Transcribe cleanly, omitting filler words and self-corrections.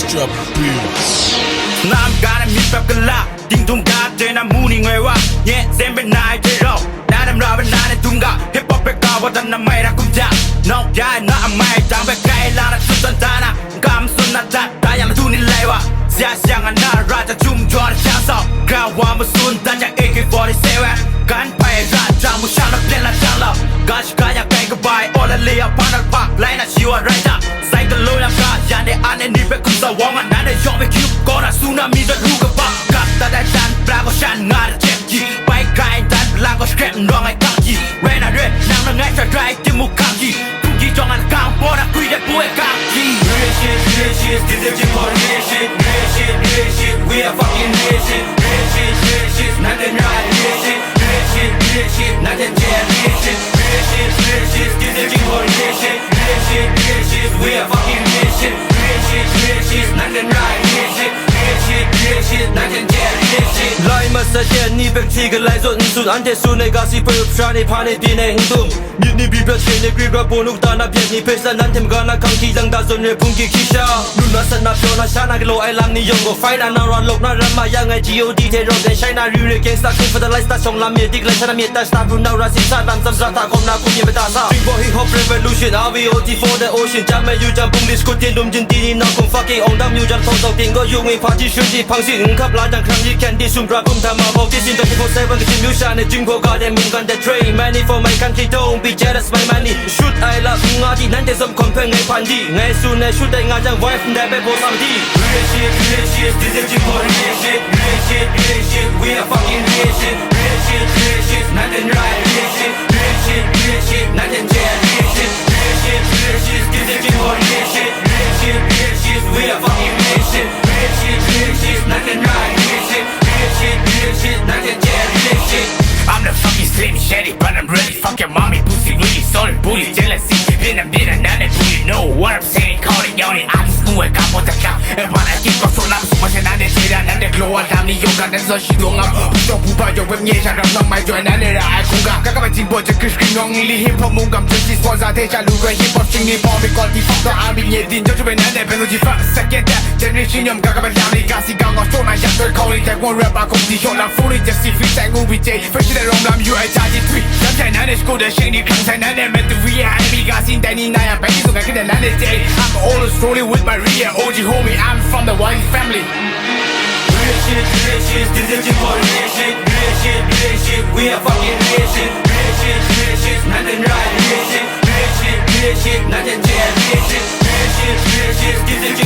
Strap Beats. 남가는 밑밥글라 딩동가 되나 무닝외와 예 샘벨 나이대로 나는 랩은 나는 둥가 힙합에 가보다 난 매라 꿈자 너야 나 아마이 담백가에 나는 쳤던 단아 감수 나다 다양한 눈이 레와 시야상한 나를 라자 중조하는 샤서 가와 무슨 단자 AK-47 간파에 라자 무샬러 딜라 샬러 가시가야 뱅크바이 올레리아 파널팍 라이나 시와 라이자 사이클로 양가 내 안에 니백 군사왕아 나는 형배 기웃거나 수나미도 누가 깎다다 단 블라고 샨나를 잽기 바이카인 단 블라고 스크랩 너의 깎기 왜 나를 낭낭할 잘 드라이트 무감기 부기정한 강보라 귀대 부의 깎기 Real shit, 뒤들지 버린 real shit Real shit, we are fucking real shit Real shit, 나는 right real shit 나는 제일 real shit 뒤들지 버린 real shit Real shit, we are fucking real shit Real shit, 나는 right real shit 나는 제일 real shit 라이마사 니 백티가 라이존 순 안테수 내가 시퍼 프라니 파네 비네 행동 미니 비벼체 내 귀가 보누 다나 비니 페사 난템 가나 강기장 다존의 분기 기샤 누나사 나 변화 샤나글로 아이랑니 영고 파이나 나라 록나 라마 양의 G.O.D 대로된 샤이나 류의 갱스타 킹 for the lifestyle 성람이 딕 레차나 미에따 스타프 나우라 심사람 삼스라타 겁나 꾸미 베타사 딩보 힙합 revolution RVOT for the ocean 잠에 유전 붕리스 코틴 룸진 디니 너쿵 fucking 엉담 유전 토속 딩거 용의 파티 슈지 방식 응갑 라장 크랑지 캔디 숨브라 붐담아 버티신 24/7 그친 뮤샤네 증거가 된 민간대 train money for my country don't be jealous my money shoot I love 응아지 난데 섬 컴팽의 반디 내 순에 슈대 가장 wife 내배 보삼디 Real shit, 뒤들지 버린 real shit we are fucking real shit 나는 right real shit 나는 제일 real shit 뒤들지 버린 real shit we are fucking real shit 나는 right real shit 나는 제일 real shit I'm the fucking slim shady but I'm really fucking mommy pussy really solid booty jealousy 비난 나는 do you know what I'm saying calling 연이 아주 스누에 가보다 가 에바나 기껏 쏘남 수마세 나는 제라 나는 글로와 담니 용감해서 시동함 부정 부발적 웹 예상감 넌말 나는 알 공감 가까만 징보적 그 스크린ongli 힙합 몸감 전시 스폰서 대자루가 힙합 승리 범위 꼴티 퍽더 아미 예딘 저주에 나는 베노지 파스겠다 제네레이션 가까만 담니 가시 강어 쏘나 약들 calling 대권 랩아 공디 효랑 풀이 제시 프리스타일 무비 제이 first 롬람 유알 자지 트윗 남자 나는 스코더 신이 강사 나는 멘트 위에 아니미 가신 다니 나야 백이 순간 그대 나는 제이 I'm always rolling with my real OG homie I'm from the Wang family Real shit, 뒤들지 버린 real shit we are fucking real shit 나는 right real shit 나는 제일 real shit 뒤들지